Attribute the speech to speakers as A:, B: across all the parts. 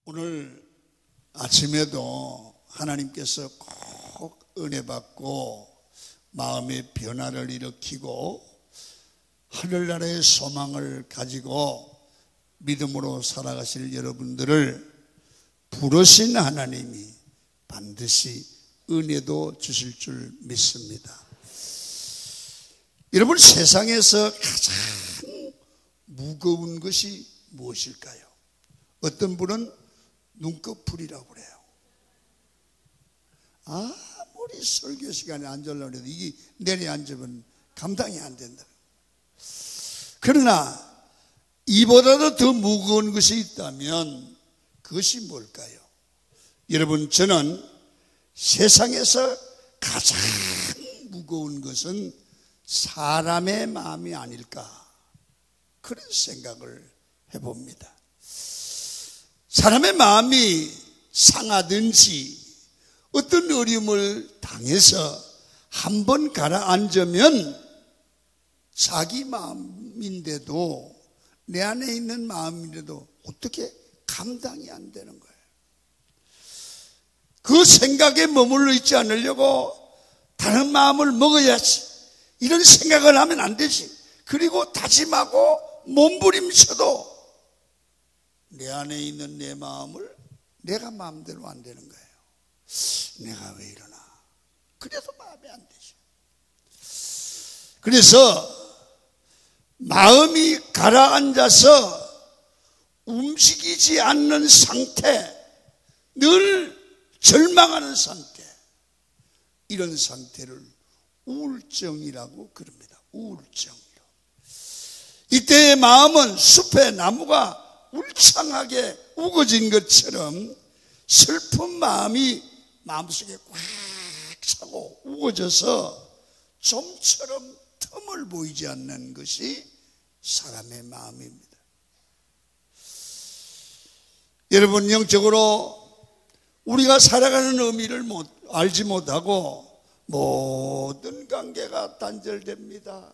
A: 오늘 아침에도 하나님께서 꼭 은혜 받고 마음의 변화를 일으키고 하늘나라의 소망을 가지고 믿음으로 살아가실 여러분들을 부르신 하나님이 반드시 은혜도 주실 줄 믿습니다. 여러분, 세상에서 가장 무거운 것이 무엇일까요? 어떤 분은 눈꺼풀이라고 그래요. 아무리 설교 시간에 앉으려고 해도 이게 내내 앉으면 감당이 안 된다. 그러나 이보다도 더 무거운 것이 있다면 그것이 뭘까요? 여러분, 저는 세상에서 가장 무거운 것은 사람의 마음이 아닐까, 그런 생각을 해봅니다. 사람의 마음이 상하든지 어떤 어려움을 당해서 한번 가라앉으면 자기 마음인데도, 내 안에 있는 마음인데도 어떻게 감당이 안 되는 거예요. 그 생각에 머물러 있지 않으려고 다른 마음을 먹어야지, 이런 생각을 하면 안 되지. 그리고 다짐하고 몸부림쳐도 내 안에 있는 내 마음을 내가 마음대로 안 되는 거예요. 내가 왜 이러나. 그래도 마음이 안 되죠. 그래서 마음이 가라앉아서 움직이지 않는 상태, 늘 절망하는 상태, 이런 상태를 우울증이라고 그럽니다. 우울증. 이때의 마음은 숲의 나무가 울창하게 우거진 것처럼 슬픈 마음이 마음속에 꽉 차고 우거져서 좀처럼 틈을 보이지 않는 것이 사람의 마음입니다. 여러분, 영적으로 우리가 살아가는 의미를 알지 못하고 모든 관계가 단절됩니다.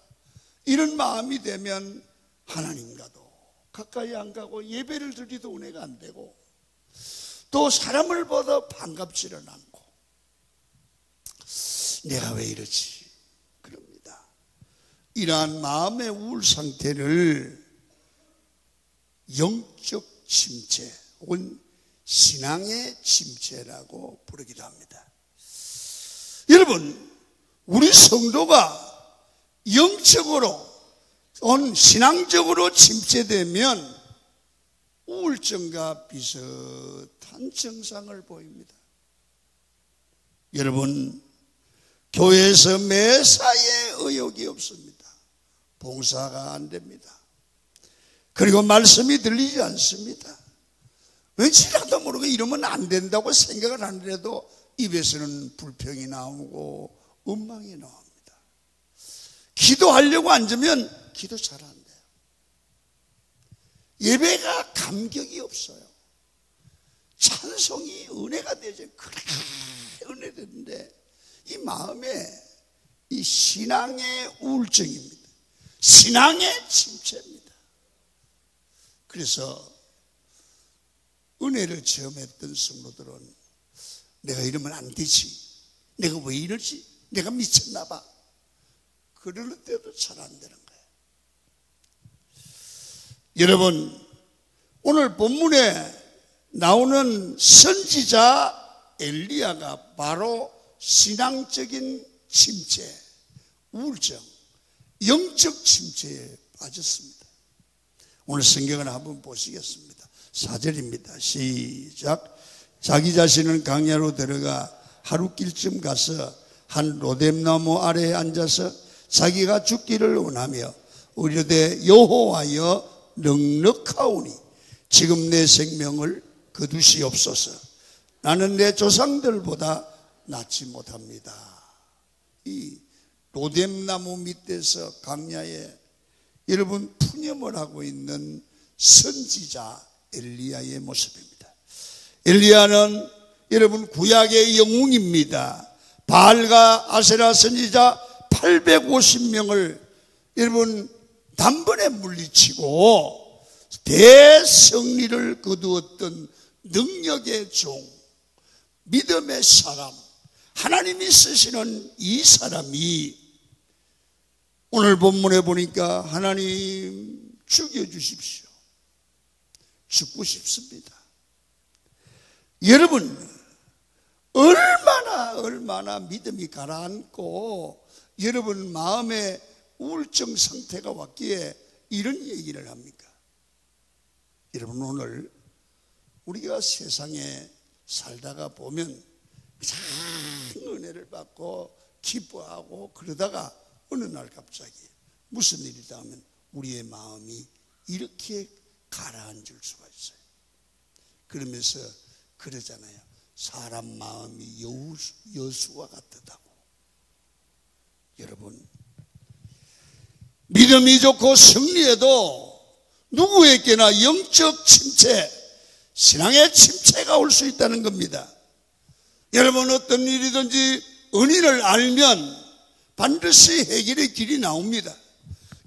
A: 이런 마음이 되면 하나님과도 가까이 안 가고 예배를 드리도 은혜가 안 되고 또 사람을 보다 반갑지는 않고 내가 왜 이러지? 그럽니다. 이러한 마음의 우울 상태를 영적 침체 혹은 신앙의 침체라고 부르기도 합니다. 여러분, 우리 성도가 영적으로 신앙적으로 침체되면 우울증과 비슷한 증상을 보입니다. 여러분, 교회에서 매사에 의욕이 없습니다. 봉사가 안 됩니다. 그리고 말씀이 들리지 않습니다. 왠지 나도 모르게 이러면 안 된다고 생각을 하는데도 입에서는 불평이 나오고 원망이 나옵니다. 기도하려고 앉으면 기도 잘 안 돼요. 예배가 감격이 없어요. 찬송이 은혜가 되죠. 그래, 은혜 되는데 이 마음에 이 신앙의 우울증입니다. 신앙의 침체입니다. 그래서 은혜를 체험했던 성도들은 내가 이러면 안 되지, 내가 왜 이러지, 내가 미쳤나 봐, 그럴 때도 잘 안 되는 거예요. 여러분, 오늘 본문에 나오는 선지자 엘리야가 바로 신앙적인 침체, 우울증, 영적 침체에 빠졌습니다. 오늘 성경을 한번 보시겠습니다. 4절입니다. 시작. 자기 자신은 강야로 들어가 하루길쯤 가서 한 로뎀나무 아래에 앉아서 자기가 죽기를 원하며 우려되 여호와여 넉넉하오니 지금 내 생명을 거두시옵소서. 나는 내 조상들보다 낫지 못합니다. 이 로뎀나무 밑에서 강야에 여러분 푸념을 하고 있는 선지자 엘리야의 모습입니다. 엘리야는 여러분 구약의 영웅입니다. 바알과 아세라 선지자 850명을 여러분 단번에 물리치고 대승리를 거두었던 능력의 종, 믿음의 사람, 하나님이 쓰시는 이 사람이 오늘 본문에 보니까 하나님 죽여주십시오. 죽고 싶습니다. 여러분 얼마나 믿음이 가라앉고 여러분 마음에 우울증 상태가 왔기에 이런 얘기를 합니까? 여러분 오늘 우리가 세상에 살다가 보면 참 은혜를 받고 기뻐하고 그러다가 어느 날 갑자기 무슨 일이다 하면 우리의 마음이 이렇게 가라앉을 수가 있어요. 그러면서 그러잖아요. 사람 마음이 여수와 같다고. 여러분 믿음이 좋고 승리해도 누구에게나 영적 침체, 신앙의 침체가 올 수 있다는 겁니다. 여러분 어떤 일이든지 은인을 알면 반드시 해결의 길이 나옵니다.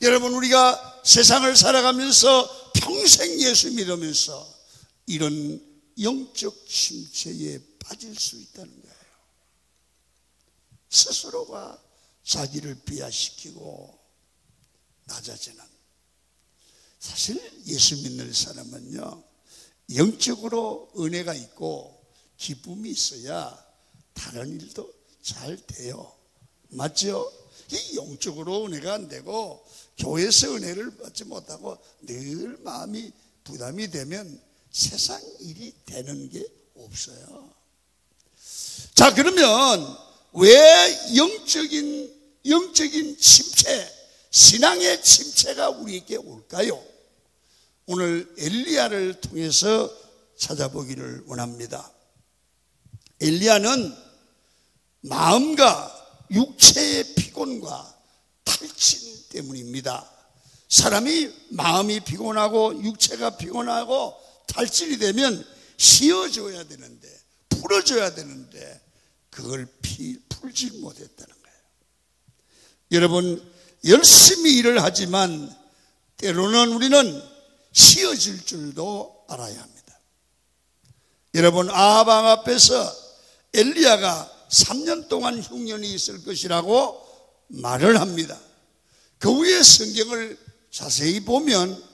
A: 여러분 우리가 세상을 살아가면서 평생 예수 믿으면서 이런 영적 침체에 빠질 수 있다는 거예요. 스스로가 자기를 비하시키고 낮아지는. 사실 예수 믿는 사람은요 영적으로 은혜가 있고 기쁨이 있어야 다른 일도 잘 돼요. 맞죠? 이 영적으로 은혜가 안 되고 교회에서 은혜를 받지 못하고 늘 마음이 부담이 되면 세상 일이 되는 게 없어요. 자, 그러면 왜 영적인 침체, 신앙의 침체가 우리에게 올까요? 오늘 엘리야를 통해서 찾아보기를 원합니다. 엘리야는 마음과 육체의 피곤과 탈진 때문입니다. 사람이 마음이 피곤하고 육체가 피곤하고 탈진이 되면 씌워줘야 되는데, 풀어줘야 되는데 그걸 풀지 못했다는 거예요. 여러분 열심히 일을 하지만 때로는 우리는 씌워질 줄도 알아야 합니다. 여러분 아합 왕 앞에서 엘리야가 3년 동안 흉년이 있을 것이라고 말을 합니다. 그 후에 성경을 자세히 보면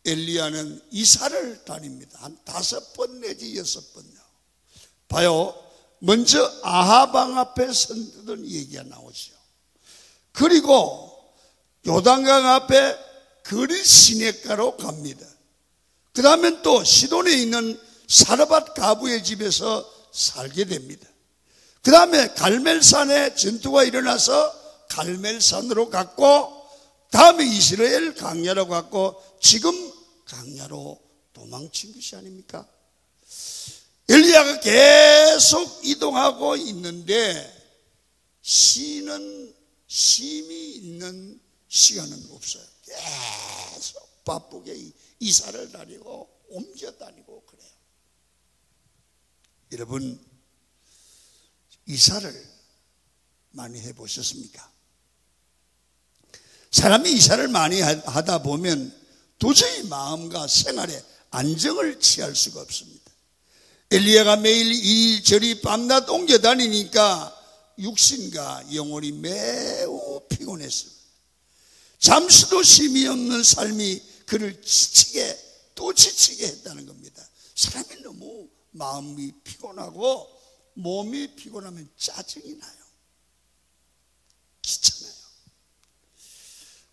A: 엘리야는 이사를 다닙니다. 한 5번 내지 6번요. 봐요. 먼저 아합 왕 앞에 선두던 얘기가 나오죠. 그리고 요단강 앞에 거리 시냇가로 갑니다. 그 다음엔 또 시돈에 있는 사르밧 가부의 집에서 살게 됩니다. 그 다음에 갈멜산에 전투가 일어나서 갈멜산으로 갔고, 다음에 이스라엘 강야로 갔고, 지금 강야로 도망친 것이 아닙니까? 엘리야가 계속 이동하고 있는데 쉼이 있는 시간은 없어요. 계속 바쁘게 이사를 다니고 옮겨 다니고 그래요. 여러분 이사를 많이 해보셨습니까? 사람이 이사를 많이 하다 보면 도저히 마음과 생활에 안정을 취할 수가 없습니다. 엘리야가 매일 이리저리 밤낮 옮겨 다니니까 육신과 영혼이 매우 피곤했습니다. 잠시도 쉼이 없는 삶이 그를 지치게 했다는 겁니다. 사람이 너무 마음이 피곤하고 몸이 피곤하면 짜증이 나요. 귀찮아요.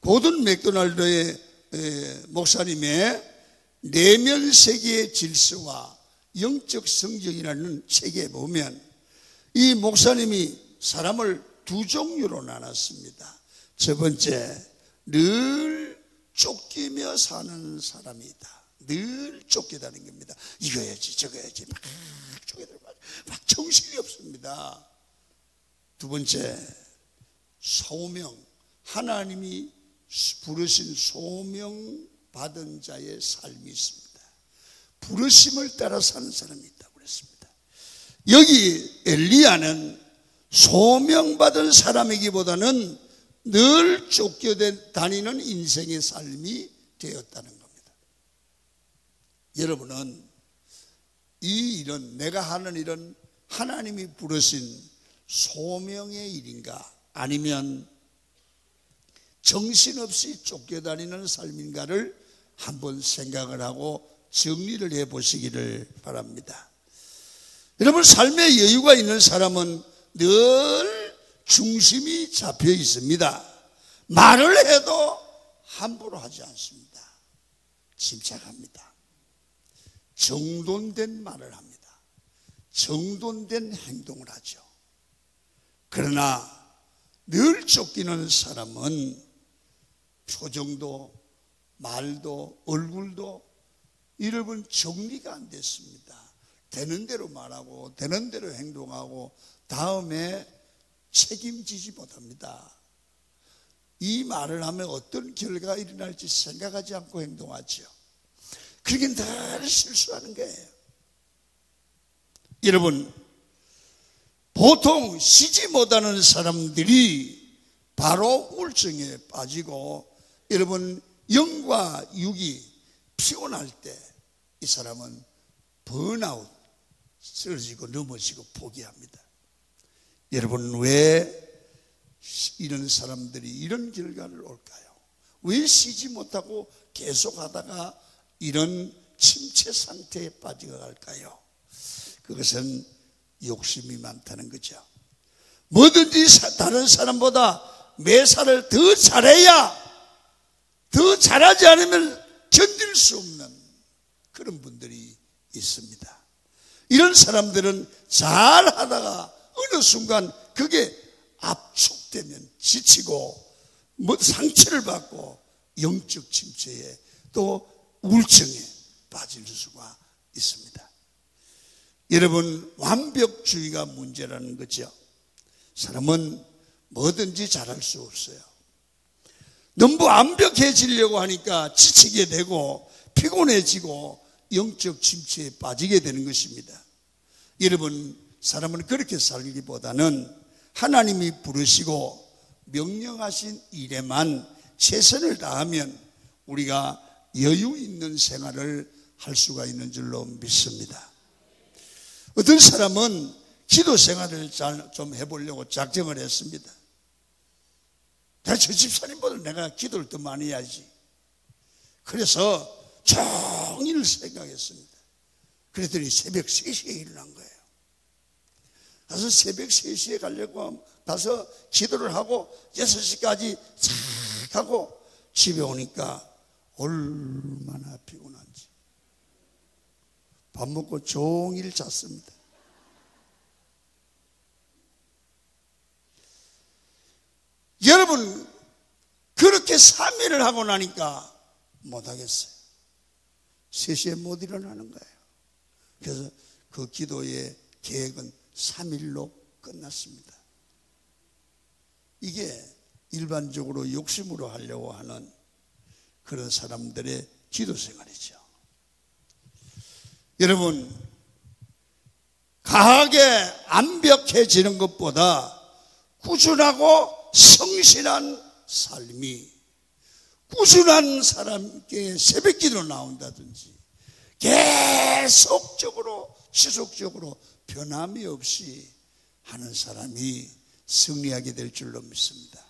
A: 고든 맥도날드의 목사님의 내면 세계의 질서와 영적 성경이라는 책에 보면 이 목사님이 사람을 2종류로 나눴습니다. 첫 번째, 늘 쫓기며 사는 사람이다. 늘 쫓겨다니는 겁니다. 이거 해야지 저거 해야지 막 쫓겨다니고 막 정신이 없습니다. 두 번째, 소명, 하나님이 부르신 소명 받은 자의 삶이 있습니다. 부르심을 따라 사는 사람이 있다고 그랬습니다. 여기 엘리야는 소명받은 사람이기보다는 늘 쫓겨다니는 인생의 삶이 되었다는 겁니다. 여러분은 이 일은, 내가 하는 일은 하나님이 부르신 소명의 일인가, 아니면 정신없이 쫓겨다니는 삶인가를 한번 생각을 하고 정리를 해 보시기를 바랍니다. 여러분, 삶의 여유가 있는 사람은 늘 중심이 잡혀 있습니다. 말을 해도 함부로 하지 않습니다. 침착합니다. 정돈된 말을 합니다. 정돈된 행동을 하죠. 그러나 늘 쫓기는 사람은 표정도 말도 얼굴도 여러분 정리가 안 됐습니다. 되는 대로 말하고 되는 대로 행동하고 다음에 책임지지 못합니다. 이 말을 하면 어떤 결과가 일어날지 생각하지 않고 행동하죠. 그렇게 늘 실수하는 거예요. 여러분, 보통 쉬지 못하는 사람들이 바로 우울증에 빠지고, 여러분, 영과 육이 피곤할 때 이 사람은 번아웃, 쓰러지고 넘어지고 포기합니다. 여러분, 왜 이런 사람들이 이런 결과를 올까요? 왜 쉬지 못하고 계속 하다가 이런 침체 상태에 빠져갈까요? 그것은 욕심이 많다는 거죠. 뭐든지 다른 사람보다 매사를 더 잘해야, 더 잘하지 않으면 견딜 수 없는 그런 분들이 있습니다. 이런 사람들은 잘하다가 어느 순간 그게 압축되면 지치고 상처를 받고 영적 침체에 또 우울증에 빠질 수가 있습니다. 여러분, 완벽주의가 문제라는 거죠. 사람은 뭐든지 잘할 수 없어요. 너무 완벽해지려고 하니까 지치게 되고 피곤해지고 영적 침체에 빠지게 되는 것입니다. 여러분, 사람은 그렇게 살기보다는 하나님이 부르시고 명령하신 일에만 최선을 다하면 우리가 여유 있는 생활을 할 수가 있는 줄로 믿습니다. 어떤 사람은 기도 생활을 좀 해보려고 작정을 했습니다. 저 집사님보다 내가 기도를 더 많이 해야지. 그래서 종일 생각했습니다. 그랬더니 새벽 3시에 일어난 거예요. 가서 새벽 3시에 가려고 가서 기도를 하고 6시까지 싹 하고 집에 오니까 얼마나 피곤한지. 밥 먹고 종일 잤습니다. 여러분, 그렇게 3일을 하고 나니까 못하겠어요. 3시에 못 일어나는 거예요. 그래서 그 기도의 계획은 3일로 끝났습니다. 이게 일반적으로 욕심으로 하려고 하는 그런 사람들의 기도 생활이죠. 여러분, 강하게 완벽해지는 것보다 꾸준하고 성실한 삶이, 꾸준한 사람께 새벽기도 나온다든지 계속적으로 지속적으로 변함이 없이 하는 사람이 승리하게 될 줄로 믿습니다.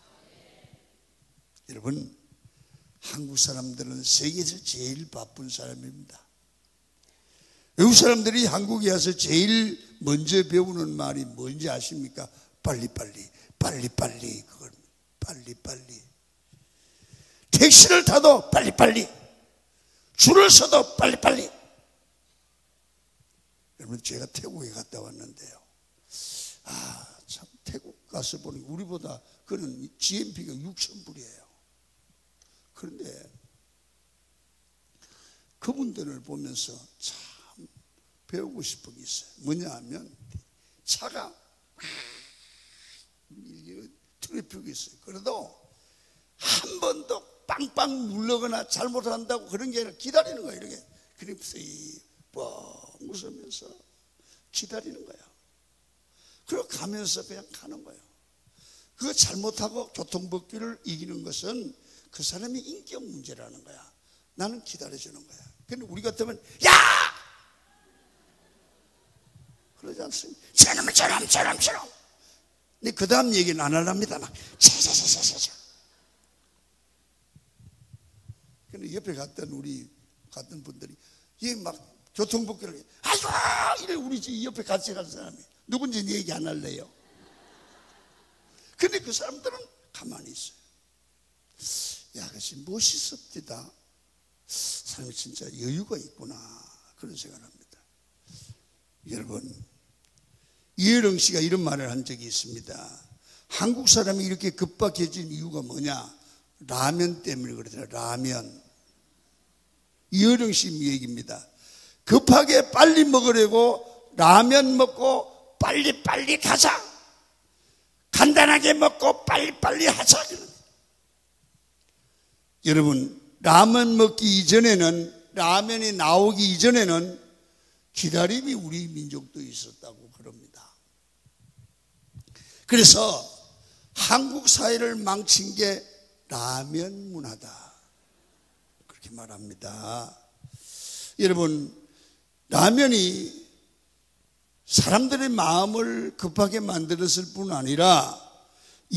A: 여러분, 한국 사람들은 세계에서 제일 바쁜 사람입니다. 외국 사람들이 한국에 와서 제일 먼저 배우는 말이 뭔지 아십니까? 빨리빨리, 빨리빨리, 그걸 빨리빨리. 택시를 타도 빨리빨리, 줄을 서도 빨리빨리. 여러분, 제가 태국에 갔다 왔는데요, 참 태국 가서 보니 우리보다 그는 GNP가 6,000불이에요. 그런데 그분들을 보면서 참 배우고 싶은 게 있어요. 뭐냐 하면 차가 트래픽이 있어요. 그래도 한 번도 빵빵 누르거나 잘못한다고 그런 게 아니라 기다리는 거예요. 이렇게 그래서 뻥 웃으면서 기다리는 거예요. 그리고 가면서 그냥 가는 거예요. 그거 잘못하고 교통법규를 이기는 것은 그 사람의 인격 문제라는 거야. 나는 기다려주는 거야. 근데 우리 같으면 야! 그러지 않습니까? 저놈. 근데 그 다음 얘기는 안 하랍니다. 막, 근데 옆에 갔던 분들이, 이 막 교통법규를, 아이고! 이래 우리 집 옆에 같이 간 사람이. 누군지 얘기 안 할래요. 근데 그 사람들은 가만히 있어요. 야, 그것이 멋있습니다. 사람이 진짜 여유가 있구나. 그런 생각을 합니다. 여러분, 이혜령 씨가 이런 말을 한 적이 있습니다. 한국 사람이 이렇게 급박해진 이유가 뭐냐? 라면 때문에 그러더라. 라면. 이혜령 씨 얘기입니다. 급하게 빨리 먹으려고 라면 먹고 빨리 가자. 간단하게 먹고 빨리 하자. 여러분, 라면 먹기 이전에는, 라면이 나오기 이전에는 기다림이 우리 민족도 있었다고 그럽니다. 그래서 한국 사회를 망친 게 라면 문화다. 그렇게 말합니다. 여러분, 라면이 사람들의 마음을 급하게 만들었을 뿐 아니라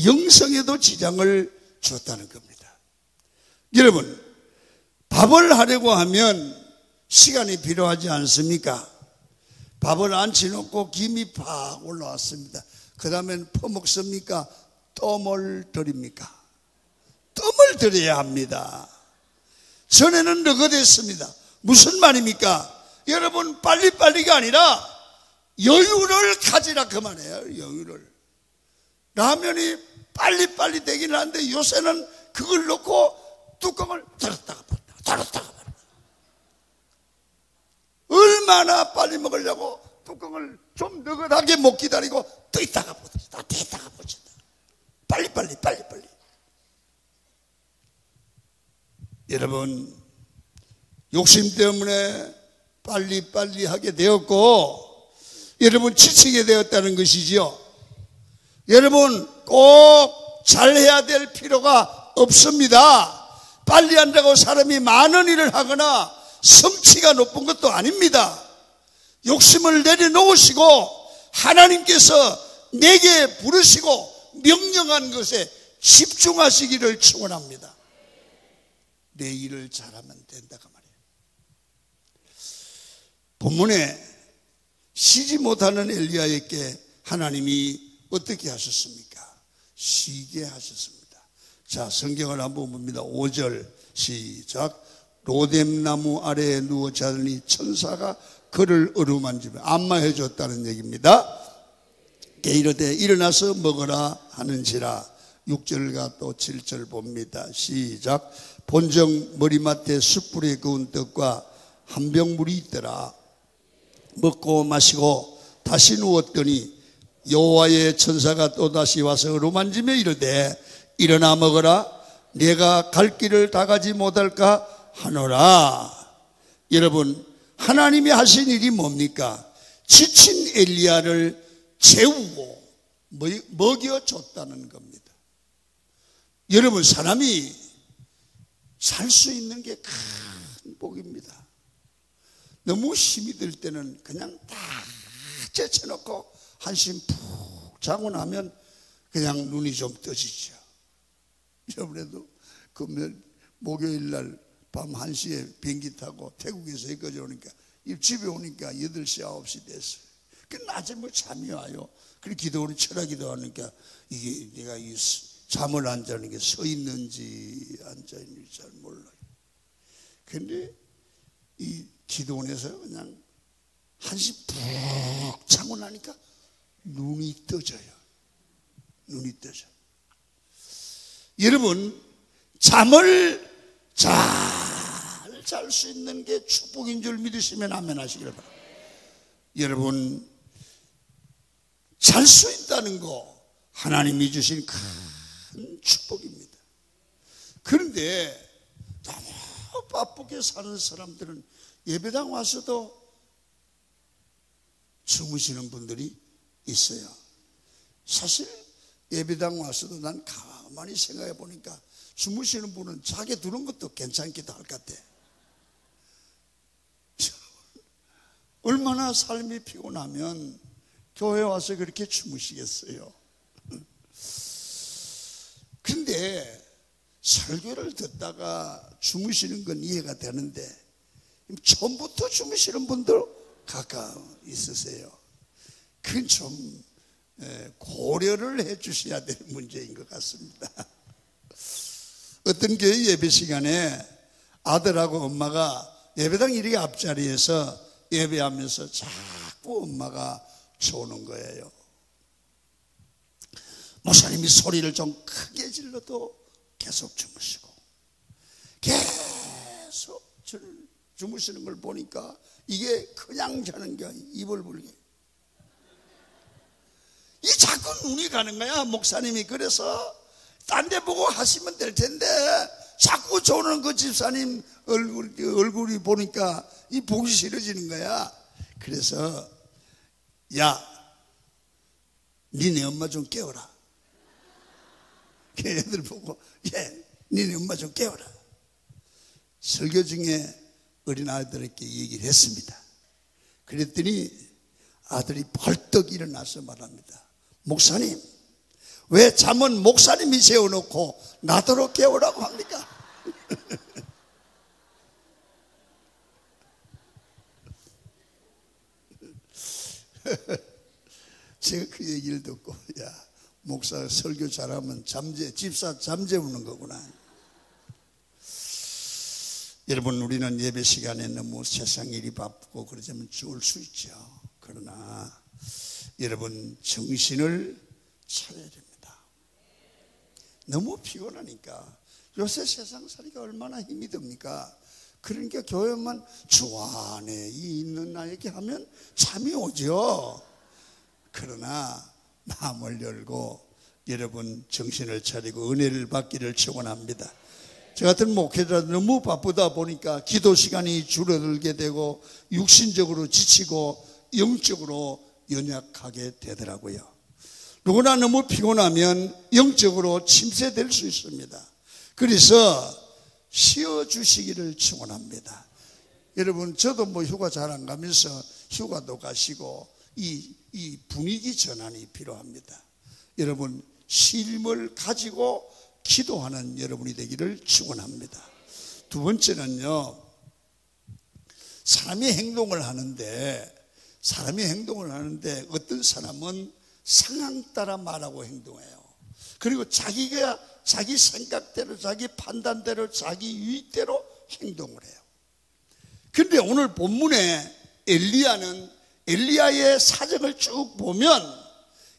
A: 영성에도 지장을 줬다는 겁니다. 여러분, 밥을 하려고 하면 시간이 필요하지 않습니까? 밥을 앉혀놓고 김이 팍 올라왔습니다. 그 다음엔 퍼먹습니까? 뜸을 들입니까? 뜸을 들여야 합니다. 전에는 너거됐습니다. 무슨 말입니까? 여러분, 빨리빨리가 아니라 여유를 가지라 그 말이에요. 여유를. 라면이 빨리빨리 되긴 하는데 요새는 그걸 넣고 뚜껑을 닫았다가 닫았다가 얼마나 빨리 먹으려고 뚜껑을 좀 느긋하게 못 기다리고 또 있다가 보자, 또 있다가 보자. 빨리빨리. 여러분, 욕심 때문에 빨리 하게 되었고, 여러분 지치게 되었다는 것이지요. 여러분, 꼭 잘해야 될 필요가 없습니다. 빨리 한다고 사람이 많은 일을 하거나 성취가 높은 것도 아닙니다. 욕심을 내려놓으시고 하나님께서 내게 부르시고 명령한 것에 집중하시기를 축원합니다. 내 일을 잘하면 된다고 말이에요. 본문에 쉬지 못하는 엘리야에게 하나님이 어떻게 하셨습니까? 쉬게 하셨습니다. 자, 성경을 한번 봅니다. 5절 시작. 로뎀나무 아래에 누워 자더니 천사가 그를 어루만지며 안마해 줬다는 얘기입니다. 이르되 일어나서 먹으라 하는지라. 6절과 또 7절 봅니다. 시작. 본정 머리맡에 숯불에 구운 떡과 한 병 물이 있더라. 먹고 마시고 다시 누웠더니 여호와의 천사가 또다시 와서 어루만지며 이르되 일어나 먹어라. 내가 갈 길을 다 가지 못할까 하노라. 여러분, 하나님이 하신 일이 뭡니까? 지친 엘리야를 재우고 먹여줬다는 겁니다. 여러분, 사람이 살 수 있는 게 큰 복입니다. 너무 힘이 들 때는 그냥 다 제쳐놓고 한숨 푹 자고 나면 그냥 눈이 좀 떠지죠. 여러분에도 목요일 날 밤 1시에 비행기 타고 태국에서 여기까지 오니까 집에 오니까 8시 9시 됐어요. 그 낮에 뭐 잠이 와요. 그리고 기도하는 철학기도 하니까 이게 내가 이 잠을 안 자는 게 서 있는지 앉아 있는지 잘 몰라요. 근데 이 기도원에서 그냥 한시 푹 자고 나니까 눈이 떠져요. 눈이 떠져. 여러분, 잠을 잘 잘 수 있는 게 축복인 줄 믿으시면 아멘 하시길 바랍니다. 여러분, 잘 수 있다는 거 하나님이 주신 큰 축복입니다. 그런데 너무 바쁘게 사는 사람들은 예배당 와서도 주무시는 분들이 있어요. 사실 예배당 와서도 난 가만히 생각해 보니까 주무시는 분은 자게 두는 것도 괜찮기도 할 것 같아. 얼마나 삶이 피곤하면 교회 와서 그렇게 주무시겠어요? 근데 설교를 듣다가 주무시는 건 이해가 되는데 처음부터 주무시는 분들 가까워 있으세요. 그건 좀 고려를 해 주셔야 될 문제인 것 같습니다. 어떤 교회 예배 시간에 아들하고 엄마가 예배당 이렇게 앞자리에서 예배하면서 자꾸 엄마가 조는 거예요. 목사님이 소리를 좀 크게 질러도 계속 주무시고 계속 주무시는 걸 보니까 이게 그냥 자는 게 아니고 입을 불게 이 자꾸 눈이 가는 거야. 목사님이 그래서 딴 데 보고 하시면 될 텐데 자꾸 조는 그 집사님 얼굴이 보니까 이 보기 싫어지는 거야. 그래서 야, 니네 엄마 좀 깨워라. 걔네들 보고 니네 엄마 좀 깨워라. 설교 중에 어린아이들에게 얘기를 했습니다. 그랬더니 아들이 벌떡 일어나서 말합니다. 목사님, 왜 잠은 목사님이 재워놓고 나더러 깨우라고 합니까? 제가 그 얘기를 듣고 야, 목사 설교 잘하면 집사 잠재우는 거구나. 여러분, 우리는 예배 시간에 너무 세상 일이 바쁘고 그러자면 죽을 수 있죠. 그러나 여러분, 정신을 차려야 됩니다. 너무 피곤하니까. 요새 세상살이가 얼마나 힘이 듭니까? 그러니까 교회만 주 안에 있는 나에게 하면 잠이 오죠. 그러나 마음을 열고 여러분 정신을 차리고 은혜를 받기를 축원합니다. 저 같은 목회자도 너무 바쁘다 보니까 기도 시간이 줄어들게 되고 육신적으로 지치고 영적으로 연약하게 되더라고요. 누구나 너무 피곤하면 영적으로 침체될 수 있습니다. 그래서 쉬어주시기를 축원합니다. 여러분, 저도 뭐 휴가 잘 안 가면서 휴가도 가시고 이 분위기 전환이 필요합니다. 여러분, 쉼을 가지고 기도하는 여러분이 되기를 축원합니다. 두 번째는요, 사람이 행동을 하는데 어떤 사람은 상황 따라 말하고 행동해요. 그리고 자기 생각대로, 자기 판단대로, 자기 유익대로 행동을 해요. 그런데 오늘 본문에 엘리야의 사정을 쭉 보면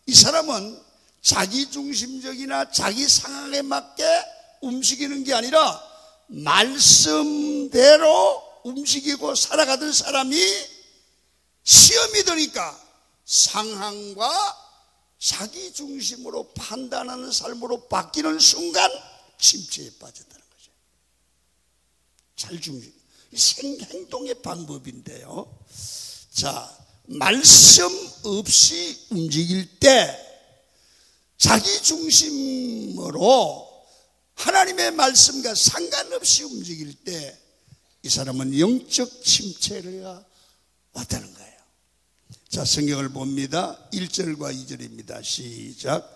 A: 이 사람은 자기중심적이나 자기 상황에 맞게 움직이는 게 아니라 말씀대로 움직이고 살아가던 사람이 시험이 드니까 상황과 자기중심으로 판단하는 삶으로 바뀌는 순간 침체에 빠졌다는 거죠. 자율중심, 행동의 방법인데요. 자, 말씀 없이 움직일 때 자기중심으로 하나님의 말씀과 상관없이 움직일 때 이 사람은 영적 침체가 왔다는 거예요. 자, 성경을 봅니다. 1절과 2절입니다. 시작.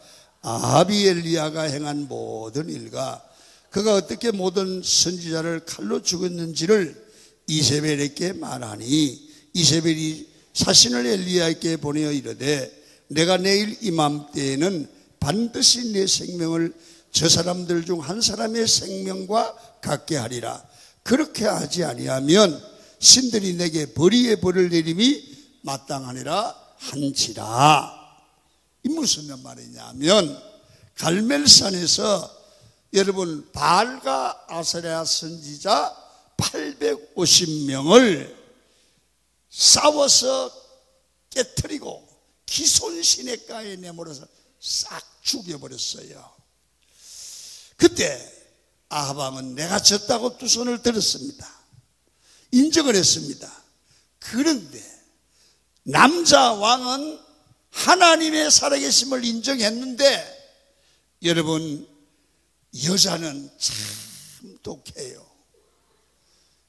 A: 아합이 엘리야가 행한 모든 일과 그가 어떻게 모든 선지자를 칼로 죽였는지를 이세벨에게 말하니 이세벨이 사신을 엘리야에게 보내어 이르되 내가 내일 이맘때에는 반드시 내 생명을 저 사람들 중 한 사람의 생명과 같게 하리라. 그렇게 하지 아니하면 신들이 내게 벌이의 벌을 내림이 마땅하니라 한지라. 이 무슨 말이냐면 갈멜산에서 여러분 바알과 아세라 선지자 850명을 싸워서 깨트리고 기손 시냇가에 내몰아서 싹 죽여버렸어요. 그때 아합 왕은 내가 졌다고 두 손을 들었습니다. 인정을 했습니다. 그런데 남자 왕은 하나님의 살아계심을 인정했는데 여러분, 여자는 참 독해요.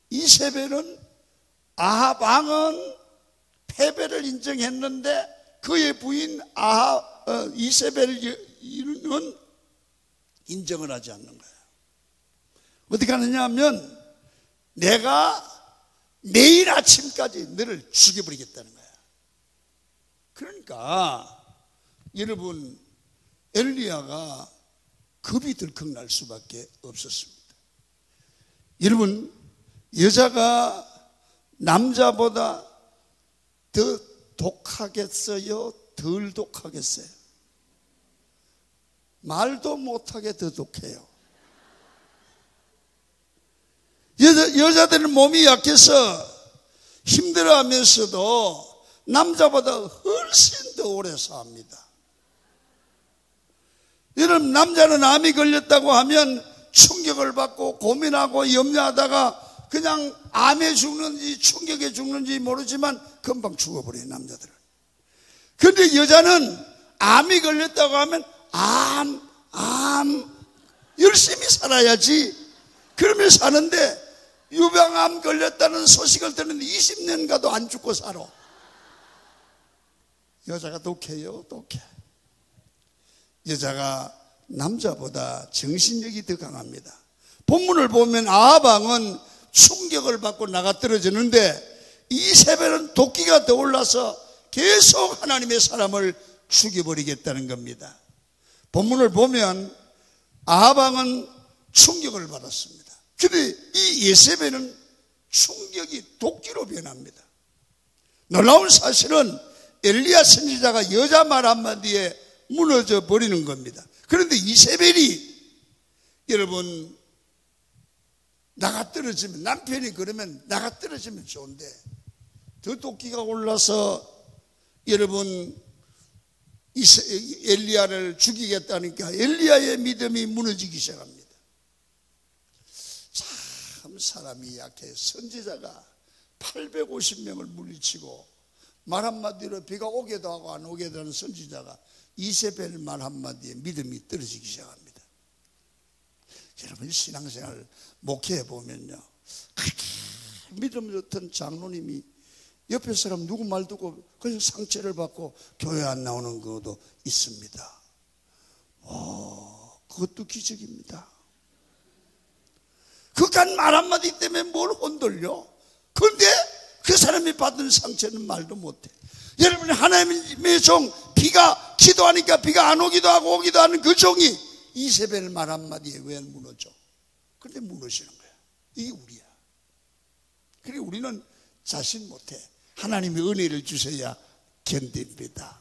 A: 이세벨은 아합 왕은 패배를 인정했는데 그의 부인 이세벨은 인정을 하지 않는 거예요. 어떻게 하느냐 하면 내가 내일 아침까지 너를 죽여버리겠다는 거야. 그러니까 여러분, 엘리야가 겁이 덜컥 날 수밖에 없었습니다. 여러분, 여자가 남자보다 더 독하겠어요? 덜 독하겠어요? 말도 못하게 더 독해요. 여자들은 몸이 약해서 힘들어하면서도 남자보다 훨씬 더 오래 삽니다. 여러분, 남자는 암이 걸렸다고 하면 충격을 받고 고민하고 염려하다가 그냥 암에 죽는지 충격에 죽는지 모르지만 금방 죽어버려요, 남자들은. 그런데 여자는 암이 걸렸다고 하면 열심히 살아야지. 그러면 사는데 유방암 걸렸다는 소식을 듣는데 20년 가도 안 죽고 살아. 여자가 독해요, 독해. 여자가 남자보다 정신력이 더 강합니다. 본문을 보면 아합왕은 충격을 받고 나가 떨어지는데 이세벨은 도끼가 더 올라서 계속 하나님의 사람을 죽여버리겠다는 겁니다. 본문을 보면 아합왕은 충격을 받았습니다. 그런데 이 예세벨은 충격이 도끼로 변합니다. 놀라운 사실은 엘리야 선지자가 여자 말 한마디에 무너져 버리는 겁니다. 그런데 이세벨이 여러분 나가 떨어지면, 남편이 그러면 나가 떨어지면 좋은데 더 도끼가 올라서 여러분 엘리야를 죽이겠다니까 엘리야의 믿음이 무너지기 시작합니다. 참 사람이 약해. 선지자가 850명을 물리치고 말 한마디로 비가 오게도 하고 안 오게도 하는 선지자가 이세벨 말 한마디에 믿음이 떨어지기 시작합니다. 여러분, 신앙생활 목회해 보면요, 믿음 좋던 장로님이 옆에 사람 누구 말 듣고 그냥 상처를 받고 교회 안 나오는 것도 있습니다. 그것도 기적입니다. 그간 말 한마디 때문에 뭘 흔들려? 그런데 그 사람이 받은 상처는 말도 못해. 여러분, 하나님의 종, 비가 기도하니까 비가 안 오기도 하고 오기도 하는 그 종이 이세벨 말 한마디에 왜 무너져? 그런데 무너지는 거야. 이게 우리야. 그리고 우리는 자신 못해. 하나님의 은혜를 주셔야 견딥니다.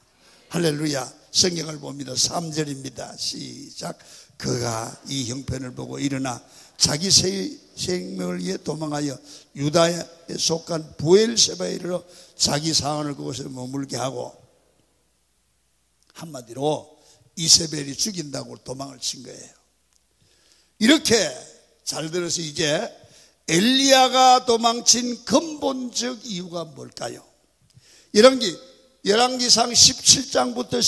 A: 할렐루야. 성경을 봅니다. 3절입니다. 시작. 그가 이 형편을 보고 일어나 자기 생명을 위해 도망하여 유다에 속한 부엘세바에 이르러 자기 사원을 그곳에 머물게 하고, 한마디로 이세벨이 죽인다고 도망을 친 거예요. 이렇게 잘 들어서 이제 엘리야가 도망친 근본적 이유가 뭘까요? 열왕기상 17장부터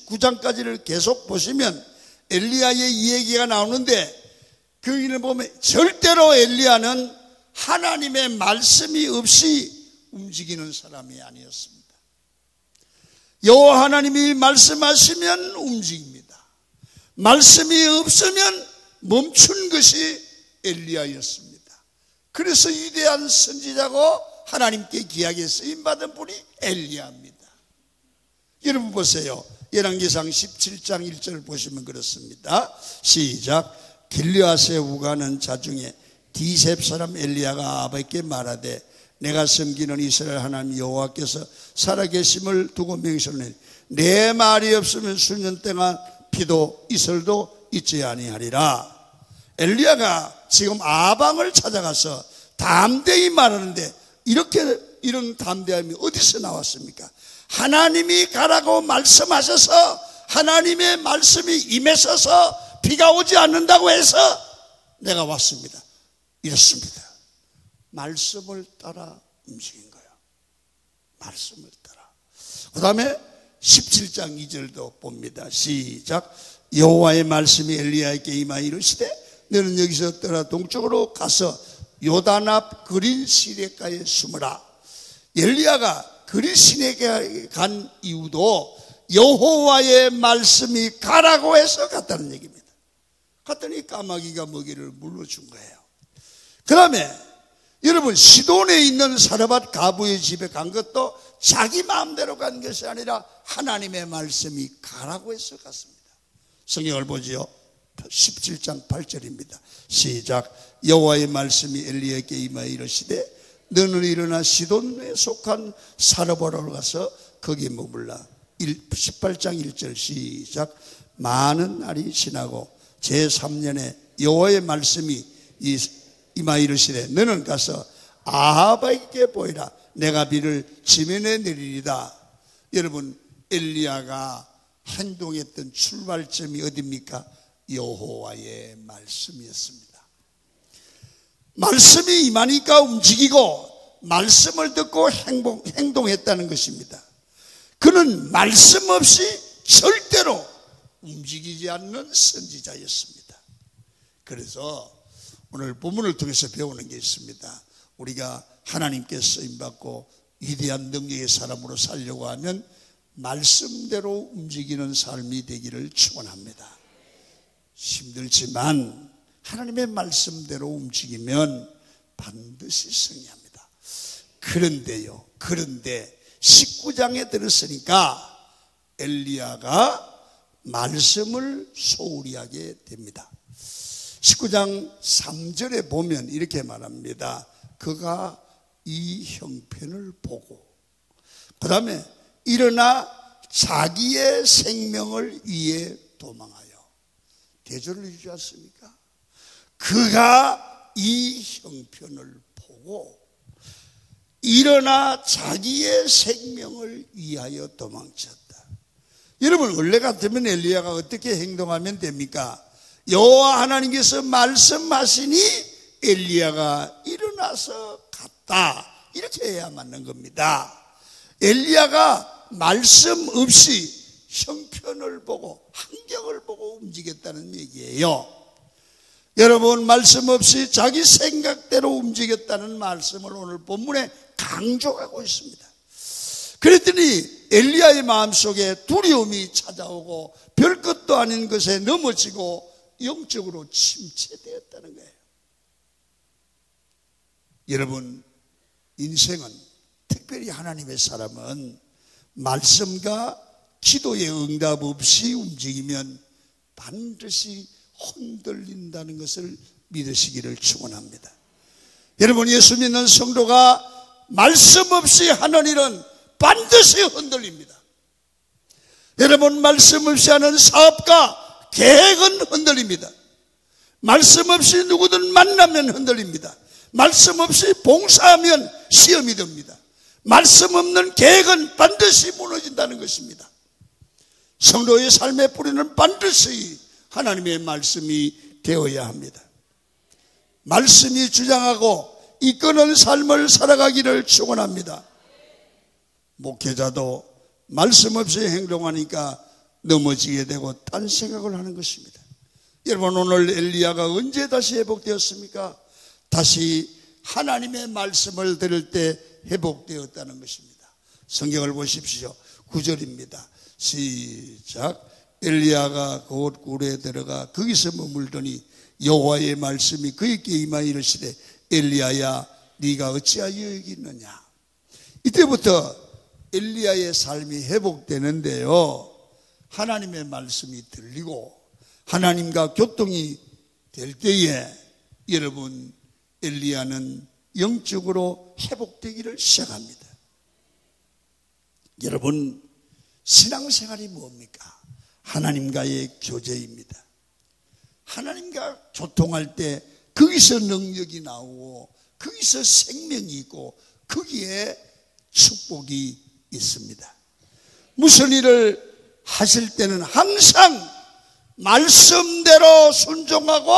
A: 19장까지를 계속 보시면 엘리야의 이야기가 나오는데, 그 일을 보면 절대로 엘리야는 하나님의 말씀이 없이 움직이는 사람이 아니었습니다. 여호와 하나님이 말씀하시면 움직입니다. 말씀이 없으면 멈춘 것이 엘리야였습니다. 그래서 위대한 선지자고 하나님께 귀하게 쓰임받은 분이 엘리야입니다. 여러분 보세요. 열왕기상 17장 1절 보시면 그렇습니다. 시작. 길르앗에 우가는 자 중에 디셉 사람 엘리야가 아합에게 말하되, 내가 섬기는 이스라엘 하나님 여호와께서 살아계심을 두고 맹세하노니 내 말이 없으면 수년 동안 비도 이슬도 있지 아니하리라. 엘리야가 지금 아합왕을 찾아가서 담대히 말하는데, 이런 담대함이 어디서 나왔습니까? 하나님이 가라고 말씀하셔서 하나님의 말씀이 임하셔서 비가 오지 않는다고 해서 내가 왔습니다. 이렇습니다. 말씀을 따라 움직인 거예요. 말씀을 따라. 그 다음에 17장 2절도 봅니다. 시작. 여호와의 말씀이 엘리야에게 임하여 이르시되, 너는 여기서 떠나 동쪽으로 가서 요단 앞 그린 시냇가에 숨으라. 엘리야가 그리 시내에 간 이유도 여호와의 말씀이 가라고 해서 갔다는 얘기입니다. 갔더니 까마귀가 먹이를 물러준 거예요. 그 다음에 여러분, 시돈에 있는 사르밧 가부의 집에 간 것도 자기 마음대로 간 것이 아니라 하나님의 말씀이 가라고 해서 갔습니다. 성경을 보지요. 17장 8절입니다. 시작. 여호와의 말씀이 엘리야에게 임하여 이르시되 너는 일어나 시돈에 속한 사르밧으로 가서 거기 머물라. 18장 1절 시작. 많은 날이 지나고 제3년에 여호와의 말씀이 임하여 이르시되 너는 가서 아합에게 보이라. 내가 비를 지면에 내리리다. 여러분, 엘리야가 행동했던 출발점이 어디입니까? 여호와의 말씀이었습니다. 말씀이 임하니까 움직이고 말씀을 듣고 행동했다는 것입니다. 그는 말씀 없이 절대로 움직이지 않는 선지자였습니다. 그래서 오늘 본문을 통해서 배우는 게 있습니다. 우리가 하나님께 쓰임받고 위대한 능력의 사람으로 살려고 하면 말씀대로 움직이는 삶이 되기를 축원합니다. 힘들지만 하나님의 말씀대로 움직이면 반드시 승리합니다. 그런데 19장에 들었으니까 엘리야가 말씀을 소홀히 하게 됩니다. 19장 3절에 보면 이렇게 말합니다. 그가 이 형편을 보고 그 다음에 일어나 자기의 생명을 위해 도망하여 대조를 해주셨습니까? 그가 이 형편을 보고 일어나 자기의 생명을 위하여 도망쳤다. 여러분, 원래 같으면 엘리야가 어떻게 행동하면 됩니까? 여호와 하나님께서 말씀하시니 엘리야가 일어나서 갔다, 이렇게 해야 맞는 겁니다. 엘리야가 말씀 없이 형편을 보고 환경을 보고 움직였다는 얘기예요. 여러분, 말씀 없이 자기 생각대로 움직였다는 말씀을 오늘 본문에 강조하고 있습니다. 그랬더니 엘리야의 마음속에 두려움이 찾아오고 별것도 아닌 것에 넘어지고 영적으로 침체되었다는 거예요. 여러분, 인생은, 특별히 하나님의 사람은 말씀과 기도의 응답 없이 움직이면 반드시 흔들린다는 것을 믿으시기를 축원합니다. 여러분, 예수 믿는 성도가 말씀 없이 하는 일은 반드시 흔들립니다. 여러분, 말씀 없이 하는 사업과 계획은 흔들립니다. 말씀 없이 누구든 만나면 흔들립니다. 말씀 없이 봉사하면 시험이 됩니다. 말씀 없는 계획은 반드시 무너진다는 것입니다. 성도의 삶의 뿌리는 반드시 하나님의 말씀이 되어야 합니다. 말씀이 주장하고 이끄는 삶을 살아가기를 축원합니다. 목회자도 말씀 없이 행동하니까 넘어지게 되고 딴 생각을 하는 것입니다. 여러분, 오늘 엘리야가 언제 다시 회복되었습니까? 다시 하나님의 말씀을 들을 때 회복되었다는 것입니다. 성경을 보십시오. 9절입니다. 시작. 엘리야가 곧 굴에 들어가 거기서 머물더니 여호와의 말씀이 그에게 임하여 이르시되 엘리야야, 네가 어찌하여 여기 있느냐. 이때부터 엘리야의 삶이 회복되는데요, 하나님의 말씀이 들리고 하나님과 교통이 될 때에 여러분, 엘리야는 영적으로 회복되기를 시작합니다. 여러분, 신앙생활이 뭡니까? 하나님과의 교제입니다. 하나님과 교통할 때 거기서 능력이 나오고 거기서 생명이 있고 거기에 축복이 있습니다. 무슨 일을 하실 때는 항상 말씀대로 순종하고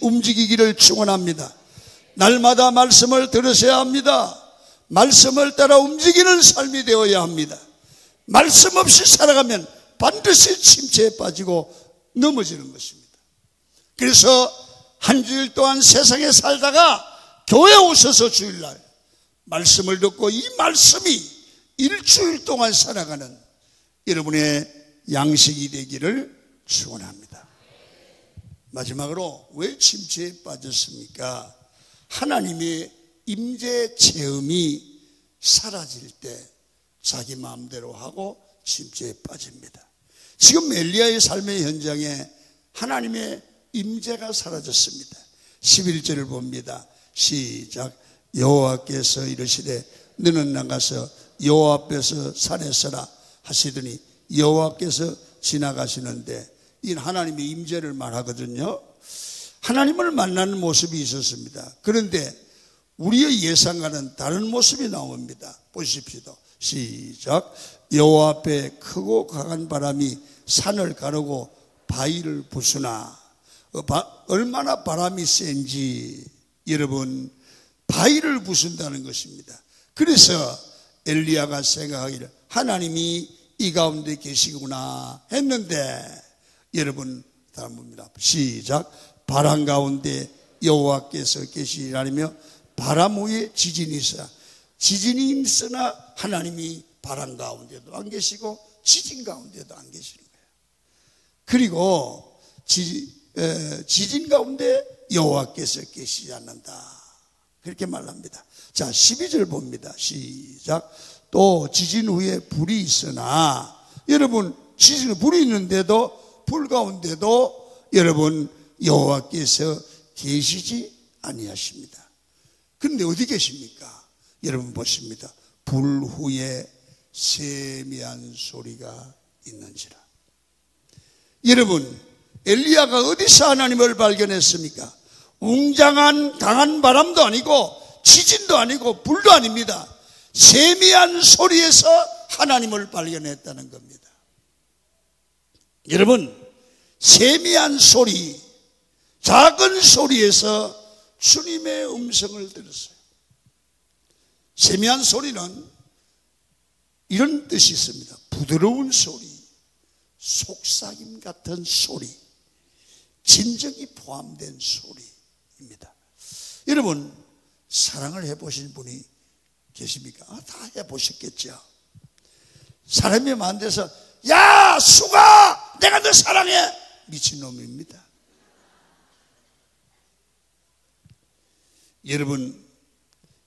A: 움직이기를 축원합니다. 날마다 말씀을 들으셔야 합니다. 말씀을 따라 움직이는 삶이 되어야 합니다. 말씀 없이 살아가면 반드시 침체에 빠지고 넘어지는 것입니다. 그래서 한 주일 동안 세상에 살다가 교회 오셔서 주일날 말씀을 듣고 이 말씀이 일주일 동안 살아가는 여러분의 양식이 되기를 축원합니다. 마지막으로 왜 침체에 빠졌습니까? 하나님의 임재 체험이 사라질 때 자기 마음대로 하고 침체에 빠집니다. 지금 엘리야의 삶의 현장에 하나님의 임재가 사라졌습니다. 11절을 봅니다. 시작. 여호와께서 이르시되 너는 나가서 여호와 앞에서 산에 서라 하시더니 여호와께서 지나가시는데, 이 하나님의 임재를 말하거든요. 하나님을 만나는 모습이 있었습니다. 그런데 우리의 예상과는 다른 모습이 나옵니다. 보십시오. 시작. 여호와 앞에 크고 강한 바람이 산을 가르고 바위를 부수나. 얼마나 바람이 센지 여러분, 바위를 부순다는 것입니다. 그래서 엘리야가 생각하기를 하나님이 이 가운데 계시구나 했는데, 여러분 다음 봅니다. 시작. 바람 가운데 여호와께서 계시라며 바람 위에 지진이 있어. 지진이 있으나 하나님이 바람 가운데도 안 계시고 지진 가운데도 안 계시는 거예요. 그리고 지진 가운데 여호와께서 계시지 않는다, 그렇게 말합니다. 자, 12절 봅니다. 시작. 또 지진 후에 불이 있으나, 여러분 지진 후에 불이 있는데도 불 가운데도 여러분 여호와께서 계시지 아니하십니다. 그런데 어디 계십니까? 여러분 보십니다. 불 후에 세미한 소리가 있는지라. 여러분, 엘리야가 어디서 하나님을 발견했습니까? 웅장한 강한 바람도 아니고 지진도 아니고 불도 아닙니다. 세미한 소리에서 하나님을 발견했다는 겁니다. 여러분, 세미한 소리, 작은 소리에서 주님의 음성을 들었어요. 세미한 소리는 이런 뜻이 있습니다. 부드러운 소리, 속삭임 같은 소리, 진정이 포함된 소리입니다. 여러분, 사랑을 해보신 분이 계십니까? 다 해보셨겠죠. 사람이 만나서 야 수가 내가 너 사랑해, 미친놈입니다. 여러분,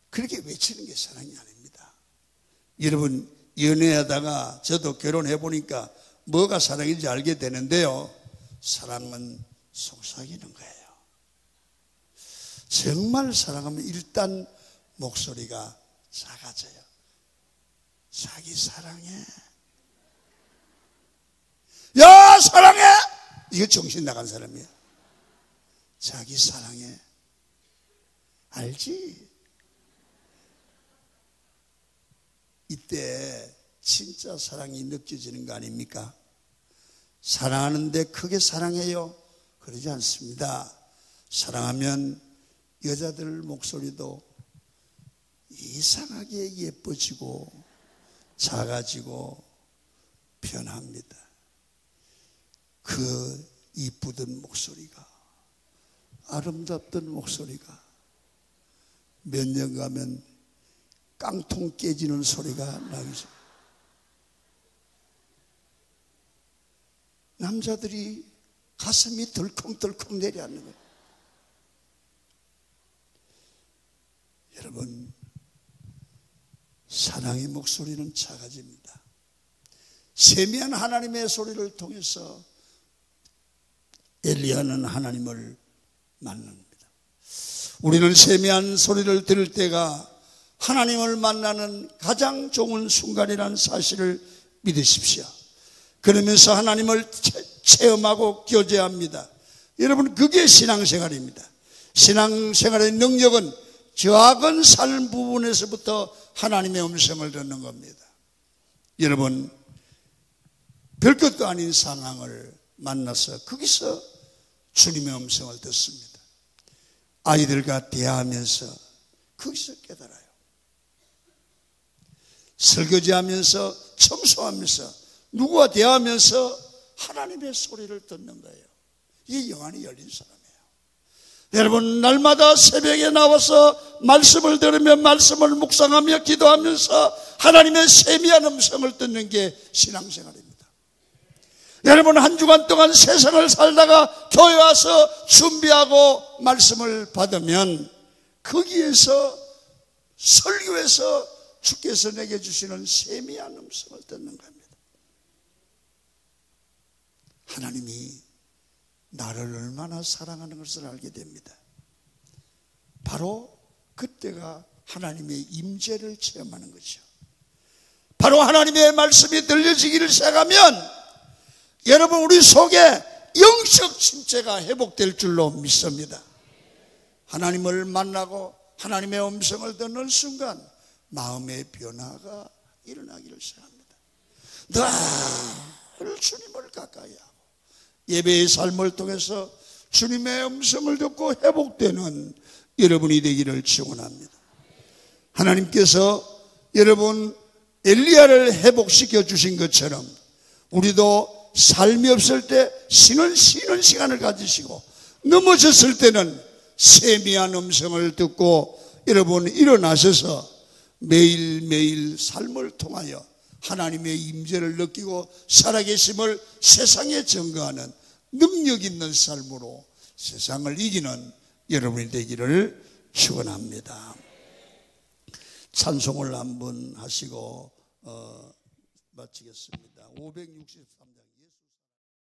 A: 그렇게 외치는 게 사랑이 아닙니다. 여러분, 연애하다가 저도 결혼해보니까 뭐가 사랑인지 알게 되는데요, 사랑은 속삭이는 거예요. 정말 사랑하면 일단 목소리가 작아져요. 자기 사랑해, 야 사랑해, 이거 정신 나간 사람이야. 자기 사랑해, 알지? 이때 진짜 사랑이 느껴지는 거 아닙니까? 사랑하는데 크게 사랑해요? 그러지 않습니다. 사랑하면 여자들 목소리도 이상하게 예뻐지고 작아지고 변합니다. 그 이쁘던 목소리가, 아름답던 목소리가 몇 년 가면 깡통 깨지는 소리가 나기 시작해요. 남자들이 가슴이 덜컹덜컹 내려앉는 거예요. 여러분, 사랑의 목소리는 작아집니다. 세미한 하나님의 소리를 통해서 엘리야는 하나님을 만납니다. 우리는 세미한 소리를 들을 때가 하나님을 만나는 가장 좋은 순간이라는 사실을 믿으십시오. 그러면서 하나님을 체험하고 교제합니다. 여러분, 그게 신앙생활입니다. 신앙생활의 능력은 작은 삶 부분에서부터 하나님의 음성을 듣는 겁니다. 여러분, 별것도 아닌 상황을 만나서 거기서 주님의 음성을 듣습니다. 아이들과 대화하면서 거기서 깨달아요. 설거지하면서, 청소하면서, 누구와 대화하면서 하나님의 소리를 듣는 거예요. 이게 영안이 열린 사람이에요. 여러분, 날마다 새벽에 나와서 말씀을 들으며 말씀을 묵상하며 기도하면서 하나님의 세미한 음성을 듣는 게 신앙생활입니다. 여러분, 한 주간 동안 세상을 살다가 교회 와서 준비하고 말씀을 받으면 거기에서 설교에서 주께서 내게 주시는 세미한 음성을 듣는 겁니다. 하나님이 나를 얼마나 사랑하는 것을 알게 됩니다. 바로 그때가 하나님의 임재를 체험하는 거죠. 바로 하나님의 말씀이 들려지기를 시작하면 여러분, 우리 속에 영적 침체가 회복될 줄로 믿습니다. 하나님을 만나고 하나님의 음성을 듣는 순간 마음의 변화가 일어나기를 시작합니다. 늘 주님을 가까이 하고 예배의 삶을 통해서 주님의 음성을 듣고 회복되는 여러분이 되기를 축원합니다. 하나님께서 여러분 엘리야를 회복시켜 주신 것처럼 우리도 삶이 없을 때 쉬는 시간을 가지시고 넘어졌을 때는 세미한 음성을 듣고 여러분 일어나셔서 매일매일 삶을 통하여 하나님의 임재를 느끼고 살아계심을 세상에 증거하는 능력 있는 삶으로 세상을 이기는 여러분이 되기를 축원합니다. 찬송을 한번 하시고 마치겠습니다. 563장